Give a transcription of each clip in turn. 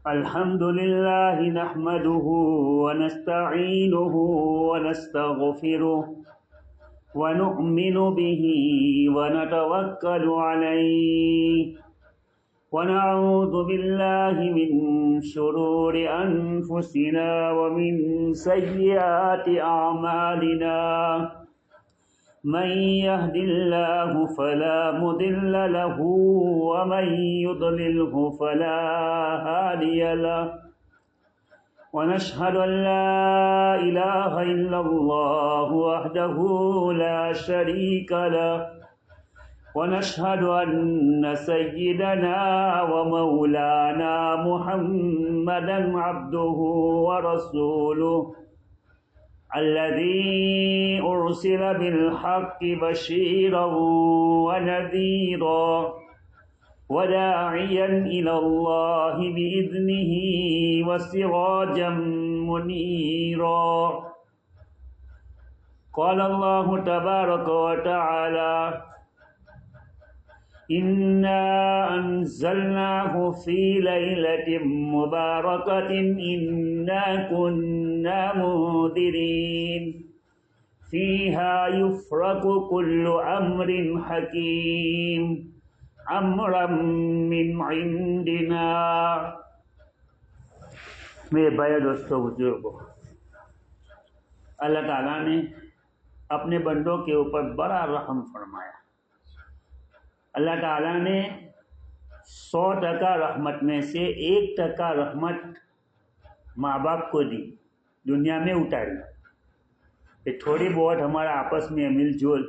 الحمد لله نحمده ونستعينه ونستغفره ونؤمن به ونتوكل عليه ونعوذ بالله من شرور أنفسنا ومن سيئات أعمالنا من يهد الله فلا مضل له ومن يضلله فلا هادي له ونشهد أن لا إله إلا الله وحده لا شريك له ونشهد أن سيدنا ومولانا محمدا عبده ورسوله الذي أرسل بالحق بشيرا ونذيرا وداعيا إلى الله بإذنه وسراجا منيرا. قال الله تبارك وتعالى: إنا أنزلناه في ليلة مباركة إنا كنا منذرين فيها يفرق كل أمر حكيم أمرا من عندنا. میرے بھائی دوستوں بزرگوں، اللہ تعالیٰ نے اپنے بندوں کے اوپر بڑا رحم فرمایا. اللہ تعالیٰ نے 100% رحمت میں سے 1% رحمت ماں باپ کو دی، دنیا میں اتاری. کہ تھوڑی بہت ہمارا آپس میں مل جل،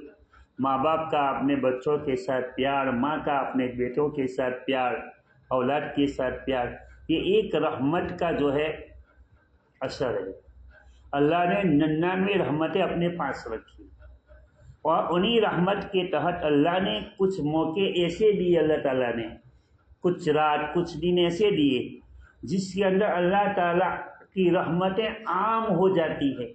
ماں باپ کا اپنے بچوں کے ساتھ پیار، ماں کا اپنے بیٹوں کے ساتھ پیار، اولاد کے ساتھ پیار، یہ ایک رحمت کا جو ہے اثر ہے. اللہ نے 99 رحمتیں اپنے پاس رکھی، اور انہی رحمت کے تحت اللہ نے کچھ موقع ایسے دیے، اللہ تعالیٰ نے کچھ رات کچھ دن ایسے دیے جس کے اندر اللہ تعالیٰ کی رحمتیں عام ہو جاتی ہے.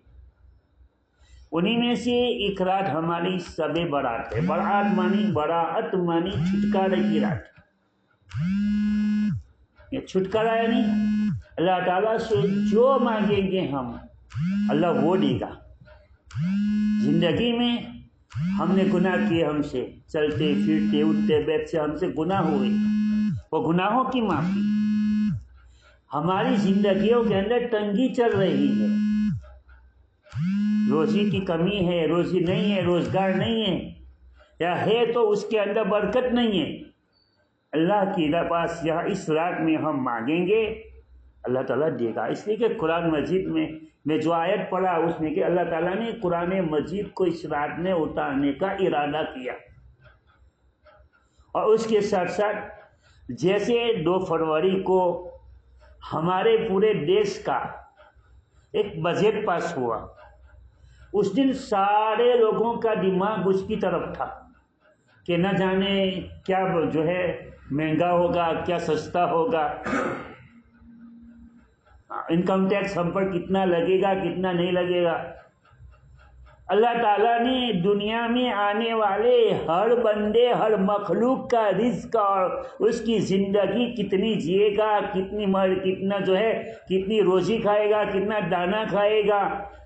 انہی میں سے ایک رات ہماری شب برات ہے. برات مانی براعت مانی چھٹکارے کی رات. یہ چھٹکارا ہے نہیں، اللہ تعالیٰ سے جو مانگیں گے ہم، اللہ وہ دے گا. زندگی میں ہم نے گناہ کیے، ہم سے چلتے پھرتے اٹھتے بیٹھتے ہم سے گناہ ہوئے، وہ گناہوں کی معافی. ہماری زندگیوں کے اندر تنگی چل رہی ہے، روزی کی کمی ہے، روزی نہیں ہے، روزگار نہیں ہے، یا ہے تو اس کے اندر برکت نہیں ہے. اللہ کے پاس یہاں اس رات میں ہم مانگیں گے، اللہ تعالیٰ دے گا. اس لیے کہ قرآن مجید میں جو آیت پڑھا اس میں کہ اللہ تعالیٰ نے قرآن مجید کو اس رات میں اتارنے کا ارادہ کیا. اور اس کے ساتھ ساتھ جیسے 2 فروری کو ہمارے پورے دیش کا ایک بجٹ پاس ہوا، اس دن سارے لوگوں کا دماغ اس کی طرف تھا کہ نہ جانے کیا جو ہے مہنگا ہوگا، کیا سستا ہوگا، انکم ٹیکس ہم پر کتنا لگے گا، کتنا نہیں لگے گا. اللہ تعالیٰ نے دنیا میں آنے والے ہر بندے، ہر مخلوق کا رزق اور اس کی زندگی کتنی جیے گا، کتنا جو ہے کتنی روزی کھائے گا، کتنا دانا کھائے گا،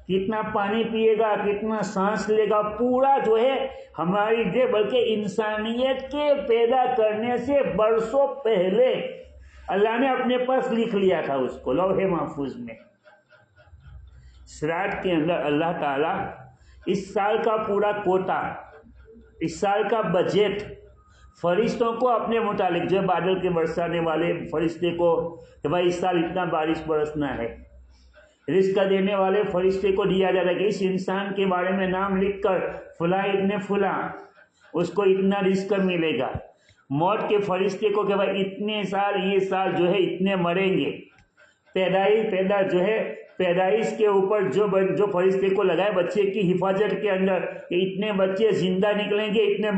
کتنا پانی پیے گا، کتنا سانس لے گا، پورا جو ہے ہماری بلکہ انسانیت کے پیدا کرنے سے برسوں پہلے اللہ نے اپنے پاس لکھ لیا تھا اس کو لوح محفوظ میں. اس رات کے اندر اللہ تعالیٰ اس سال کا پورا کوٹا، اس سال کا بجٹ فرشتوں کو اپنے متعلق، جو بادل کے برسانے والے فرشتے کو کہ بھائی اس سال اتنا بارش برسنا ہے، رزق دینے والے فرشتے کو دیا جاتا ہے کہ اس انسان کے بارے میں نام لکھ کر فلاں ابن فلاں اس کو اتنا رزق ملے گا. موت کے فرشتے کو کہ بھائی اتنے سال، یہ سال جو ہے اتنے مریں گے. پیدائش کے اوپر جو فرشتے کو لگائے بچے کی حفاظت کے اندر کہ اتنے بچے زندہ نکلیں گے، اتنے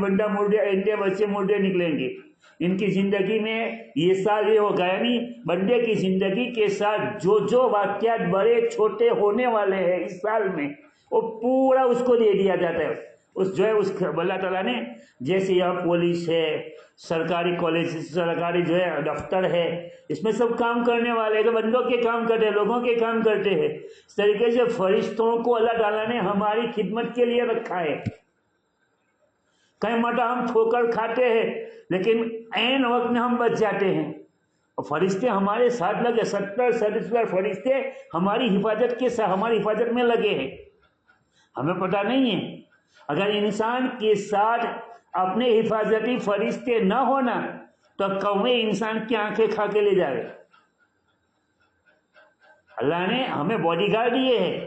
بچے مردے نکلیں گے. ان کی زندگی میں یہ سال یہ ہوگا، یعنی بندے کی زندگی کے ساتھ جو واقعات بڑے چھوٹے ہونے والے ہیں اس سال میں، وہ پورا اس کو دے دیا جاتا ہے. اس جو ہے اس اللہ تعالیٰ نے جیسے یہاں پولیس ہے، سرکاری کالج، سرکاری جو ہے دفتر ہے، اس میں سب کام کرنے والے بندوں کے کام کرتے ہیں، لوگوں کے کام کرتے ہیں، اس طریقے سے فرشتوں کو اللہ تعالیٰ نے ہماری خدمت کے لیے رکھا ہے۔ کئی مرتبہ ہم ٹھوکر کھاتے ہیں لیکن عین وقت میں ہم بچ جاتے ہیں، اور فرشتے ہمارے ساتھ لگے، 70 فرشتے ہماری حفاظت کے ساتھ، ہماری حفاظت میں لگے ہیں۔ ہمیں پتہ نہیں ہے، اگر انسان کے ساتھ اپنے حفاظتی فرشتے نہ ہونا تو کوے انسان کی آنکھیں کھا کے لے جائے۔ اللہ نے ہمیں باڈی گارڈ دیے ہیں،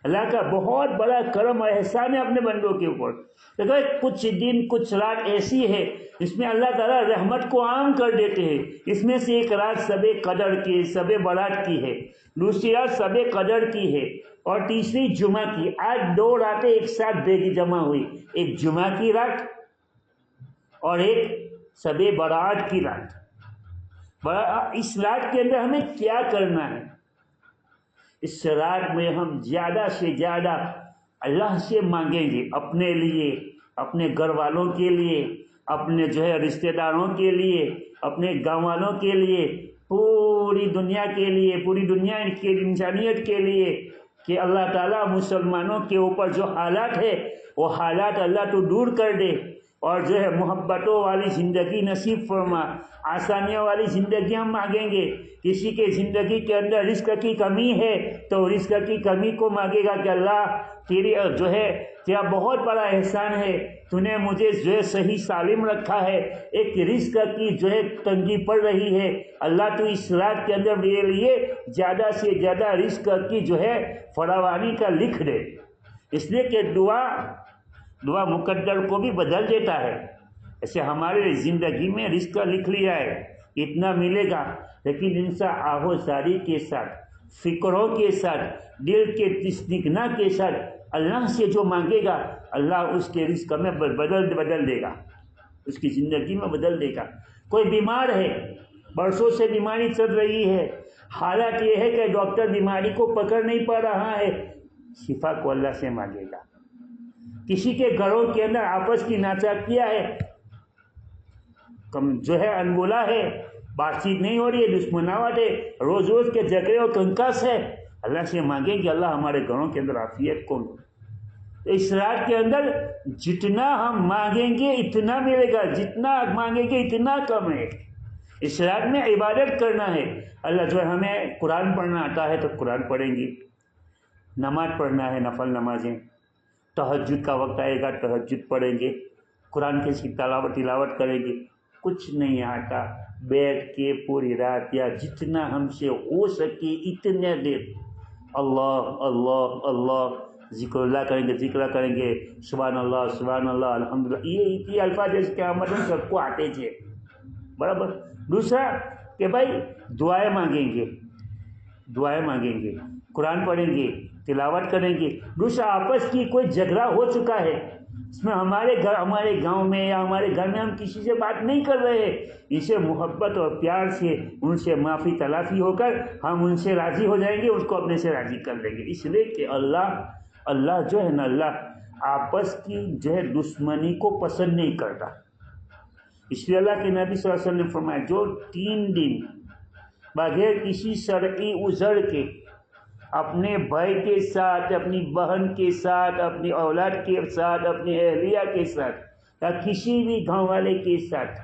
اللہ کا بہت بڑا کرم اور احسان ہے اپنے بندوں کے اوپر۔ دیکھو کچھ دن کچھ رات ایسی ہے جس میں اللہ تعالیٰ رحمت کو عام کر دیتے ہیں۔ اس میں سے ایک رات شب قدر کی، شب برات کی ہے، دوسری رات شب قدر کی ہے، اور تیسری جمعہ کی۔ آج 2 راتیں ایک ساتھ جمع ہوئی، ایک جمعہ کی رات اور ایک شب برات کی رات۔ اس رات کے اندر ہمیں کیا کرنا ہے؟ اس رات میں ہم زیادہ سے زیادہ اللہ سے مانگیں گے، اپنے لیے، اپنے گھر والوں کے لیے، اپنے جو ہے رشتہ داروں کے لیے، اپنے گاؤں والوں کے لیے، پوری دنیا کے لیے، پوری دنیا کی انسانیت کے لیے، کہ اللہ تعالیٰ مسلمانوں کے اوپر جو حالات ہے وہ حالات اللہ تو دور کر دے، اور جو ہے محبتوں والی زندگی نصیب فرما، آسانیوں والی زندگی ہم مانگیں گے۔ کسی کے زندگی کے اندر رزق کی کمی ہے تو رزق کی کمی کو مانگے گا کہ اللہ تیری جو ہے تیرا بہت بڑا احسان ہے، تو نے مجھے جو ہے صحیح سالم رکھا ہے، ایک رزق کی جو ہے تنگی پڑ رہی ہے، اللہ تو اس رات کے اندر میرے لیے زیادہ سے زیادہ رزق کی جو ہے فراوانی کا لکھ دے۔ اس لیے کہ دعا مقدر کو بھی بدل دیتا ہے۔ ایسے ہمارے زندگی میں رزق لکھ لیا ہے، اتنا ملے گا، لیکن انسان آہوزاری کے ساتھ، فکروں کے ساتھ، دل کے تسنیکنا کے ساتھ اللہ سے جو مانگے گا، اللہ اس کے رزق میں بدل دے گا، اس کی زندگی میں بدل دے گا۔ کوئی بیمار ہے، برسوں سے بیماری چل رہی ہے، حالت یہ ہے کہ ڈاکٹر بیماری کو پکڑ نہیں پا رہا ہے، شفا کو اللہ سے مانگے گا۔ کسی کے گھروں کے اندر آپس کی ناچاکیاں ہے، جو ہے انبولا ہے، بات چیت نہیں ہو رہی ہے، دشمناوٹ ہے، روز روز کے جھگڑے اور کنکاس ہے، اللہ سے مانگیں کہ اللہ ہمارے گھروں کے اندر عافیت کو دے۔ اس رات کے اندر جتنا ہم مانگیں گے اتنا ملے گا، جتنا مانگیں گے اتنا کم ہے۔ اس رات میں عبادت کرنا ہے۔ اللہ جو ہے ہمیں قرآن پڑھنا آتا ہے تو قرآن پڑھیں گے، نماز پڑھنا ہے، نفل نمازیں، تہجد کا وقت آئے گا تہجد پڑھیں گے، قرآن کی تلاوت کریں گے۔ کچھ نہیں آتا، بیٹھ کے پوری رات یا جتنا ہم سے ہو سکے اتنے دیر اللہ اللہ اللہ ذکر اللہ کریں گے، سبحان اللہ الحمدللہ، یہ الفاظ جیسے کہ ہم سب کو آتے تھے برابر۔ دوسرا کہ بھائی دعائیں مانگیں گے، قرآن پڑھیں گے، تلاوت کریں گے۔ دوسرا آپس کی کوئی جھگڑا ہو چکا ہے، اس میں ہمارے گاؤں میں یا ہمارے گھر میں ہم کسی سے بات نہیں کر رہے ہیں، اسے محبت اور پیار سے ان سے معافی تلافی ہو کر ہم ان سے راضی ہو جائیں گے، اس کو اپنے سے راضی کر لیں گے۔ اس لیے کہ اللہ جو ہے نا، اللہ آپس کی جو ہے دشمنی کو پسند نہیں کرتا۔ اس لیے اللہ کے نبی صلی اللہ علیہ وسلم نے فرمایا جو 3 دن بغیر کسی شرعی عذر کے اپنے بھائی کے ساتھ، اپنی بہن کے ساتھ، اپنی اولاد کے ساتھ، اپنی اہلیہ کے ساتھ یا کسی بھی گاؤں والے کے ساتھ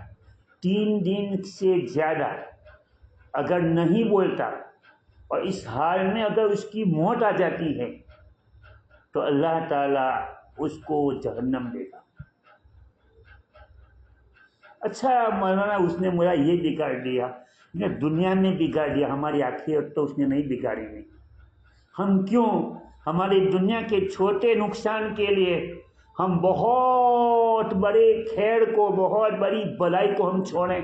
3 دن سے زیادہ اگر نہیں بولتا اور اس حال میں اگر اس کی موت آ جاتی ہے تو اللہ تعالیٰ اس کو جہنم دے گا۔ اچھا مولانا اس نے میرا یہ بگاڑ دیا، دنیا میں بگاڑ دیا، ہماری آخرت تو اس نے نہیں بگاڑی نہیں۔ ہم کیوں ہماری دنیا کے چھوٹے نقصان کے لیے ہم بہت بڑے خیر کو، بہت بڑی بلائی کو ہم چھوڑیں؟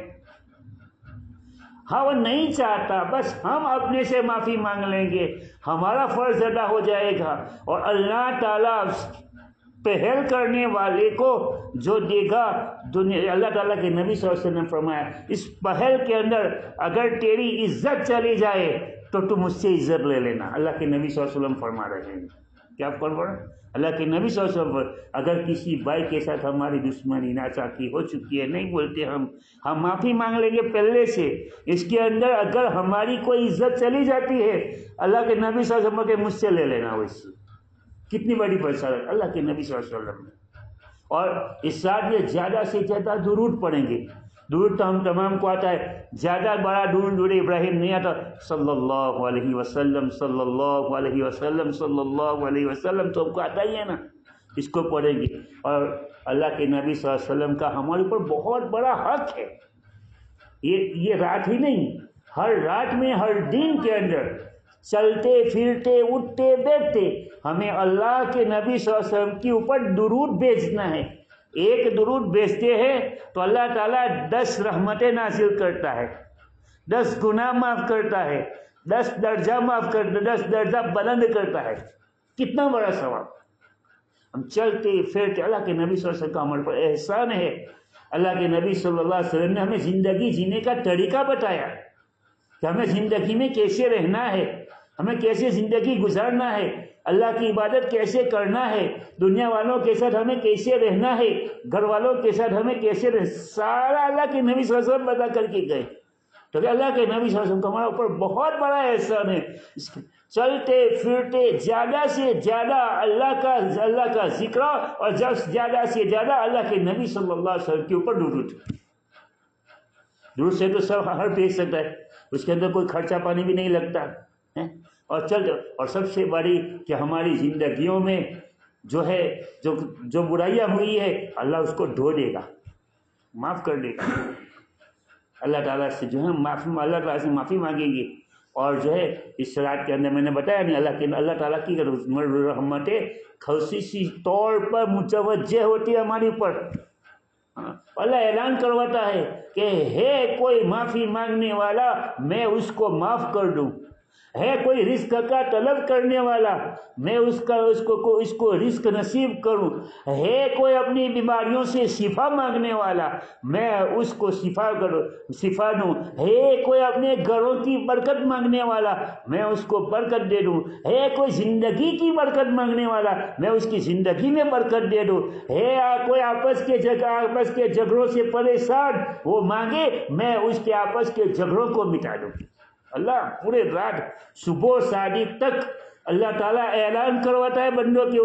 ہاں وہ نہیں چاہتا، بس ہم اپنے سے معافی مانگ لیں گے، ہمارا فرض ادا ہو جائے گا، اور اللہ تعالیٰ پہل کرنے والے کو جو دے گا دنیا۔ اللہ تعالیٰ کے نبی صلی اللہ علیہ وسلم نے فرمایا اس پہل کے اندر اگر تیری عزت چلی جائے تو تم مجھ سے عزت لے لینا، اللہ کے نبی صلی اللہ علیہ وسلم فرما رہے ہیں۔ کیا کون پڑا؟ اللہ کے نبی صلی اللہ علیہ وسلم پر اگر کسی بھائی کے ساتھ ہماری دشمنی ناچاکی ہو چکی ہے، نہیں بولتے ہم معافی مانگ لیں گے پہلے سے. اس کے اندر اگر ہماری کوئی عزت چلی جاتی ہے، اللہ کے نبی صلی اللہ علیہ وسلم کے مجھ سے لے لینا. ویسے کتنی بڑی بشارت اللہ کے نبی صلی اللہ علیہ وسلم نے. اور اس ساتھ یہ زیادہ سے زیادہ درود پڑھیں گے. درود تو ہم تمام کو آتا ہے، زیادہ بڑا درود ابراہیم نہیں آتا. صلی اللہ علیہ وسلم، صلی اللہ علیہ وسلم، صلی اللہ علیہ وسلم تو ہم کو آتا ہی ہے نا، اس کو پڑھیں گے. اور اللہ کے نبی صلی اللہ علیہ وسلم کا ہمارے اوپر بہت بڑا حق ہے. یہ رات ہی نہیں، ہر رات میں، ہر دن کے اندر چلتے پھرتے اٹھتے بیٹھتے ہمیں اللہ کے نبی صلی اللہ علیہ وسلم کے اوپر درود بھیجنا ہے. ایک درود بھیجتے ہیں تو اللہ تعالیٰ 10 رحمتیں نازل کرتا ہے، 10 گناہ معاف کرتا ہے، 10 درجہ معاف کرتا ہے، 10 درجہ بلند کرتا ہے. کتنا بڑا ثواب. ہم چلتے پھرتے اللہ کے نبی صلی اللہ علیہ وسلم کا ہمارے پر احسان ہے. اللہ کے نبی صلی اللہ علیہ وسلم نے ہمیں زندگی جینے کا طریقہ بتایا کہ ہمیں زندگی میں کیسے رہنا ہے، ہمیں کیسے زندگی گزارنا ہے، اللہ کی عبادت کیسے کرنا ہے، دنیا والوں کے ساتھ ہمیں کیسے رہنا ہے، گھر والوں کے ساتھ ہمیں کیسے سارا اللہ کے نبی صلی اللہ علیہ وسلم بتا کر کے گئے. تو کہ اللہ کے نبی صلی اللہ علیہ وسلم کا ہمارے اوپر بہت بڑا احسان ہے. چلتے پھرتے زیادہ سے زیادہ اللہ کا ذکر اور زیادہ سے زیادہ اللہ کے نبی صلی اللہ علیہ وسلم کے اوپر درود. درود سے تو سب ہر بھیج سکتا ہے، اس کے اندر کوئی خرچہ پانی بھی نہیں لگتا. اور سب سے بڑی کہ ہماری زندگیوں میں جو ہے جو برائیاں ہوئی ہے اللہ اس کو دھو دے گا، معاف کر دے گا. اللہ تعالیٰ سے جو ہے اللہ تعالیٰ سے معافی مانگیں گے. اور جو ہے اس رات کے اندر میں نے بتایا نہیں، اللہ تعالیٰ کی رحمتیں خصوصی طور پر متوجہ ہوتی ہے ہمارے اوپر. اللہ اعلان کرواتا ہے کہ ہے کوئی معافی مانگنے والا میں اس کو معاف کر دوں، ہے کوئی رزق کا طلب کرنے والا میں اس کو رزق نصیب کروں، ہے کوئی اپنی بیماریوں سے شفا مانگنے والا میں اس کو شفا دوں، ہے کوئی اپنے گھروں کی برکت مانگنے والا میں اس کو برکت دے دوں، ہے کوئی زندگی کی برکت مانگنے والا میں اس کی زندگی میں برکت دے دوں، ہے کوئی آپس کے جھگڑوں سے پریشان وہ مانگے میں اس کے آپس کے جھگڑوں کو مٹا دوں. اللہ پورے رات صبح صادق تک اللہ تعالیٰ اعلان کرواتا ہے بندوں کے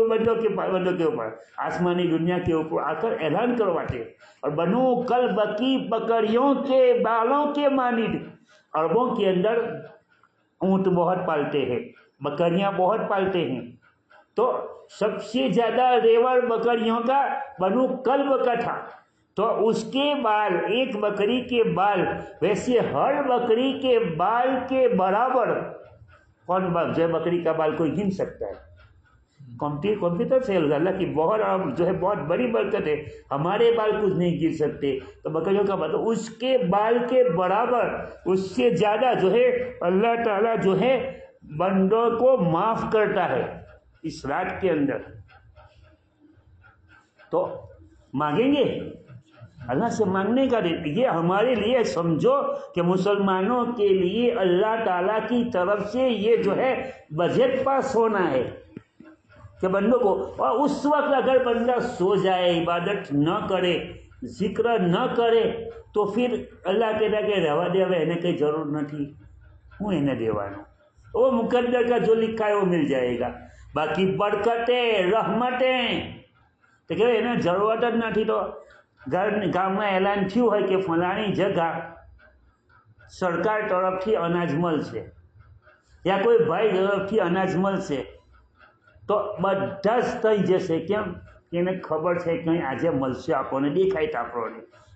اوپر، آسمانی دنیا کے اوپر آ کر اعلان کرواتے ہیں. اور بنو کلب کی بکریوں کے بالوں کے مانند عربوں کے اندر اونٹ بہت پالتے ہیں، بکریاں بہت پالتے ہیں. تو سب سے زیادہ ریوڑ بکریوں کا بنو کلب کا تھا. تو اس کے بال، ایک بکری کے بال ویسے ہر بکری کے بال کے برابر کون جو ہے بکری کا بال کوئی گن سکتا ہے؟ کمپیوٹر سے اللہ کی بہت بڑی برکت ہے. ہمارے بال کچھ نہیں گر سکتے تو بکریوں کا بال اس کے بال کے برابر، اس سے زیادہ جو ہے اللہ تعالیٰ جو ہے بندوں کو معاف کرتا ہے اس رات کے اندر. تو مانگیں گے اللہ سے مانگنے کا دن. یہ ہمارے لیے سمجھو کہ مسلمانوں کے لیے اللہ تعالیٰ کی طرف سے یہ جو ہے بجٹ پاس ہونا ہے کہ بندوں کو. اور اس وقت اگر بندہ سو جائے، عبادت نہ کرے، ذکر نہ کرے تو پھر اللہ کہتا کہ رہوا دے એને કંઈ જરૂર નથી، હું એને દેવાનો. وہ مقدر کا جو لکھا ہے وہ مل جائے گا. باقی برکتیں رحمتیں તો કે એને જરૂરત જ નથી. તો ગામમાં એલાન થયું હોય કે ફલાણી જગા સરકાર તરફથી અનાજ મળશે યા કોઈ ભાઈ તરફથી અનાજ મળશે તો બધા જ થઈ જશે. કેમ? એને ખબર છે કે આજે મળશે, આપણને દેખાય તો આપણને.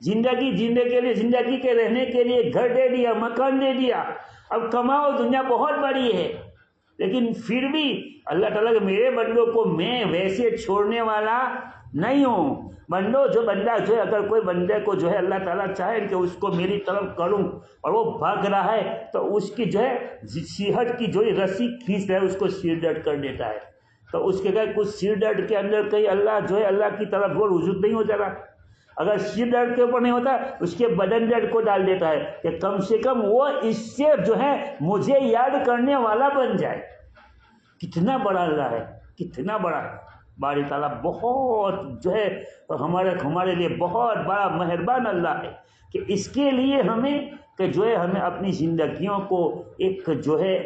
زندگی جینے کے لیے، زندگی کے رہنے کے لیے گھر دے دیا، مکان دے دیا، اب کماؤ، دنیا بہت بڑی ہے، لیکن پھر بھی اللہ تعالیٰ کہ میرے بندوں کو میں ویسے چھوڑنے والا نہیں ہوں۔ بندوں جو بندہ جو ہے، اگر کوئی بندے کو جو ہے اللہ تعالیٰ چاہے کہ اس کو میری طرف کروں اور وہ بھاگ رہا ہے تو اس کی جو ہے صحت کی جو رسی کھینچ رہا ہے اس کو سر درد کر دیتا ہے، تو اس کے کچھ سر درد کے اندر کہیں اللہ جو ہے اللہ کی طرف وہ رجوع نہیں ہو جاتا۔ اگر سر درد کے اوپر نہیں ہوتا اس کے بدن درد کو ڈال دیتا ہے کہ کم سے کم وہ اس سے جو ہے مجھے یاد کرنے والا بن جائے۔ کتنا بڑا اللہ ہے، کتنا بڑا باری تعالیٰ، بہت جو ہے ہمارے لیے بہت بڑا مہربان اللہ ہے کہ اس کے لیے ہمیں کہ جو ہے ہمیں اپنی زندگیوں کو ایک جو ہے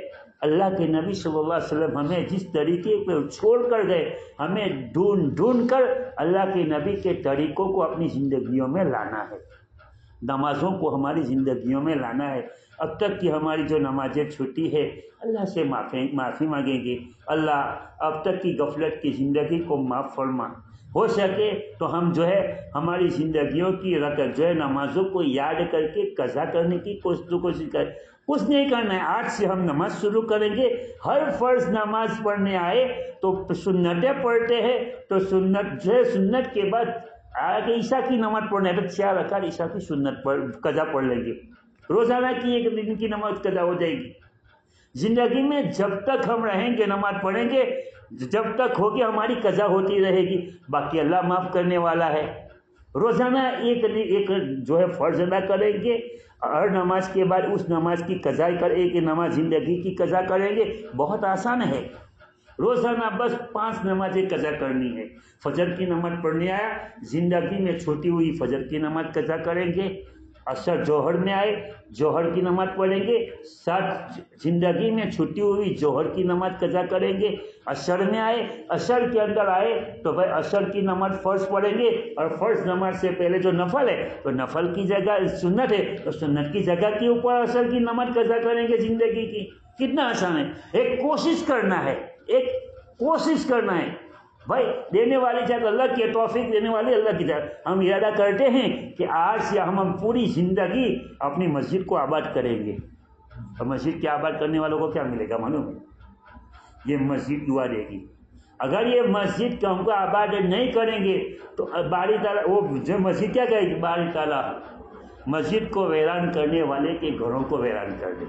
اللہ کے نبی صلی اللہ علیہ وسلم ہمیں جس طریقے پہ چھوڑ کر گئے، ہمیں ڈھونڈ کر اللہ کے نبی کے طریقوں کو اپنی زندگیوں میں لانا ہے، نمازوں کو ہماری زندگیوں میں لانا ہے۔ اب تک کی ہماری جو نمازیں چھوٹی ہے اللہ سے معافی مانگیں گے، اللہ اب تک کی غفلت کی زندگی کو معاف فرما، ہو سکے تو ہم جو ہے ہماری زندگیوں کی رکعت جو ہے نمازوں کو یاد کر کے قضا کرنے کی کوشش کریں۔ کچھ نہیں کرنا ہے، آج سے ہم نماز شروع کریں گے، ہر فرض نماز پڑھنے آئے تو سنتیں پڑھتے ہیں تو سنت جو ہے سنت کے بعد آگے عشاء کی نماز پڑھنا ہے تو 4 رکعت عشاء کی سنت قضا پڑھ لیں گے، روزانہ کی 1 دن کی نماز قضا ہو جائے گی۔ زندگی میں جب تک ہم رہیں گے نماز پڑھیں گے، جب تک ہوگی ہماری قضا ہوتی رہے گی، باقی اللہ معاف کرنے والا ہے۔ روزانہ ایک جو ہے فرض ادا کریں گے، ہر نماز کے بعد اس نماز کی قضا کر ایک نماز زندگی کی قضا کریں گے، بہت آسان ہے۔ روزانہ بس 5 نمازیں قضا کرنی ہے۔ فجر کی نماز پڑھنے آیا، زندگی میں چھوٹی ہوئی فجر کی نماز قضا کریں گے، عصر جوہر میں آئے جوہر کی نماز پڑھیں گے، ساتھ زندگی میں چھٹی ہوئی جوہر کی نماز قضا کریں گے، عصر میں آئے عصر کے اندر آئے تو بھائی عصر کی نماز فرض پڑھیں گے، اور فرض نماز سے پہلے جو نفل ہے تو نفل کی جگہ سنت ہے تو سنت کی جگہ کے اوپر عصر کی نماز قضا کریں گے زندگی کی۔ کتنا آسان ہے، ایک کوشش کرنا ہے، ایک کوشش کرنا ہے بھائی، دینے والی جگہ اللہ کی توفیق دینے والی اللہ کی جگہ۔ ہم ارادہ کرتے ہیں کہ آج سے ہم پوری زندگی اپنی مسجد کو آباد کریں گے، اور مسجد کے آباد کرنے والوں کو کیا ملے گا معلوم ہے؟ یہ مسجد دعا دے گی۔ اگر یہ مسجد کو ہم کو آباد نہیں کریں گے تو باری تعالیٰ وہ جو مسجد کیا کہے گی، باری تعالیٰ مسجد کو ویران کرنے والے کے گھروں کو ویران کر دے،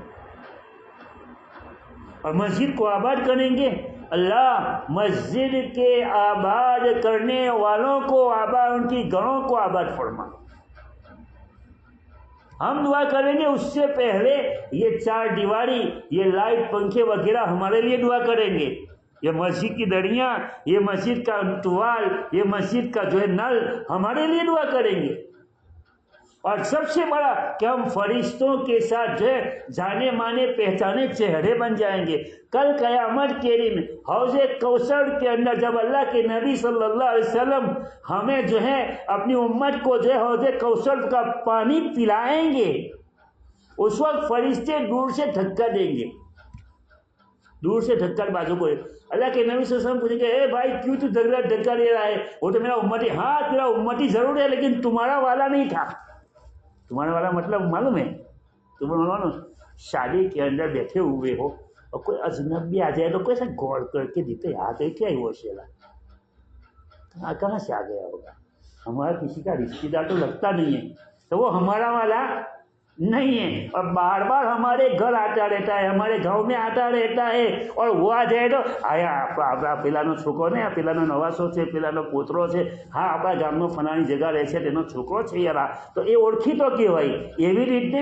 اور مسجد کو آباد کریں گے اللہ مسجد کے آباد کرنے والوں کو آباد، ان کی گھروں کو آباد فرما۔ ہم دعا کریں گے، اس سے پہلے یہ 4 دیواری، یہ لائٹ پنکھے وغیرہ ہمارے لیے دعا کریں گے، یہ مسجد کی دڑیاں، یہ مسجد کا ٹوال، یہ مسجد کا جو ہے نل ہمارے لیے دعا کریں گے۔ اور سب سے بڑا کہ ہم فرشتوں کے ساتھ جو ہے جانے مانے پہچانے چہرے بن جائیں گے۔ کل قیامت کے دن حوض کوثر کے اندر جب اللہ کے نبی صلی اللہ علیہ وسلم ہمیں جو ہے اپنی امت کو جو ہے حوض کوثر کا پانی پلائیں گے، اس وقت فرشتے دور سے دھکا دیں گے، دور سے دھکا بازو کو اللہ کے نبی صلی اللہ علیہ وسلم پوچھیں گے، اے بھائی کیوں تو دھکا دے رہا ہے؟ وہ تو میرا امتی، ہاں تیرا امتی ضرور ہے لیکن تمہارا والا نہیں تھا۔ تمہارے والا مطلب معلوم ہے؟ تمہیں معلوم، شادی کے اندر بیٹھے ہوئے ہو اور کوئی اجنبی آ جائے تو کیسے غور کر کے دیتے آ گئے کیا وہ شیلا کہاں سے آ گیا ہوگا؟ ہمارا کسی کا رشتے دار تو لگتا نہیں ہے، تو وہ ہمارا والا نہیں ہے، اور بار بار ہمارے گھر آتا رہتا ہے، ہمارے گھروں میں آتا رہتا ہے، اور وہ آ جائے تو آیا આપણા પેલાનો છોકરો ને પેલાનો નવાસો છે, પેલાનો પોતરો છે, હા આપણા ગામનો ફલાણી જગ્યા રહે છે તેનો છોકરો છે યાર, તો એ ઓળખીતો કહેવાય। એવી રીતે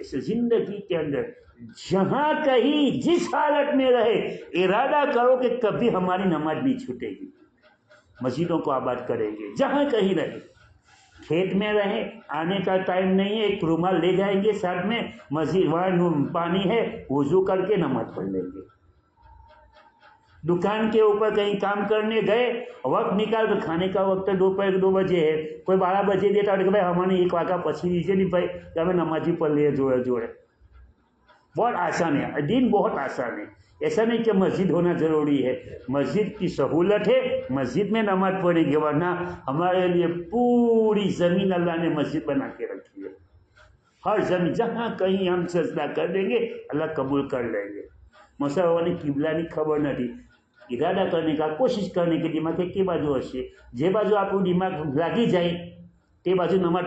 اس زندگی کے اندر جہاں کہیں جس حالت میں رہے ارادہ کرو کہ کبھی ہماری نماز نہیں چھوٹے گی، مسجدوں کو آباد کریں گے، جہاں کہیں رہے، کھیت میں رہے، آنے کا ٹائم نہیں ہے، ایک رومال لے جائیں گے ساتھ میں، مسجد وہاں پانی ہے، وضو کر کے نماز پڑھ لیں گے، دکان کے اوپر کہیں کام کرنے گئے، وقت نکال کر کھانے کا وقت دوپہر 2 بجے ہے، کوئی 12 بجے دیتا ہے کہ بھائی ہمارے 1 واقعہ پچھی لیجیے نہیں بھائی کہ ہمیں نماز ہی پڑھ لیے جوڑے جوڑے. بہت آسان ہے، دین بہت آسان ہے. ایسا نہیں کہ مسجد ہونا ضروری ہے، مسجد کی سہولت ہے، مسجد میں نماز پڑھیں گے، ورنہ ہمارے لیے پوری زمین اللہ نے مسجد بنا کے رکھی ہے. ہر زمین جہاں کہیں ہم سجدہ کر دیں گے اللہ قبول کر لیں گے. مسلمانوں نے قبلہ خبر નથી، ઈરાદા કરને કા કોશિશ કરને કે દિમાગ કે બાજુ હશે, જે બાજુ આપણું દિમાગ લાગી જાય તે બાજુ નમાજ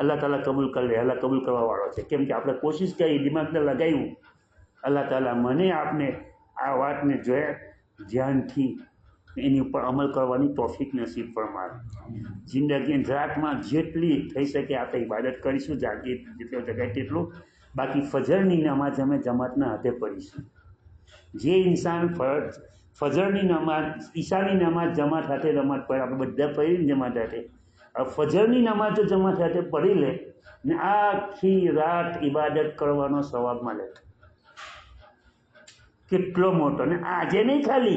અલ્લાહ તાલા કબૂલ કરી લે. અલ્લાહ કબૂલ કરવાવાળો છે, કેમ કે આપણે કોશિશ કરી, દિમાગને લગાવ્યું. અલ્લાહ તાલા મને આપને આ વાતને જોયા ધ્યાનથી એની ઉપર અમલ કરવાની તોફીક નસીબ ફરમાવે. જિંદગી રાતમાં જેટલી થઈ શકે આપણે ઇબાદત કરીશું, જાગીએ જેટલો જગાય તેટલું. બાકી ફજરની નમાજ અમે જમાતના હાથે પઢીશું. જે ઇન્સાન ફજરની નમાજ, ઈશાની નમાજ જમાત સાથે નમાજ પઢે, આપણે બધા પઢીને જમાત સાથે. ફજરની નમાજ જો જમાત સાથે પઢી લે ને આખી રાત ઇબાદત કરવાનો સવાબ મળે, કેટલો મોટો. ને આજે નહીં ખાલી,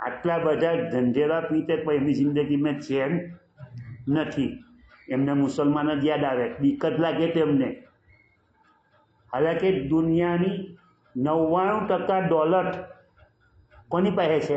આટલા બધા ધંધેરા પીતે પણ એમની જિંદગીમાં ચેન નથી. એમને મુસલમાન જ યાદ આવે, દિક્કત લાગે તેમને. હાલાકી દુનિયાની 99% ડોલર કોની પાસે છે?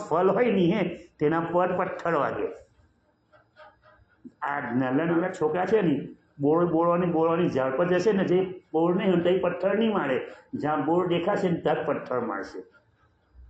ફળ હોય નહીં હે તેના પર પથ્થર વાગે. આ નાના નાના છોકરા છે ને, બોરોની ઝાડ પર જશે ને, જે બોર નહીં હોય ત્યાં પથ્થર નહીં મારે, જ્યાં બોર દેખાશે ને ત્યાં પથ્થર મારશે.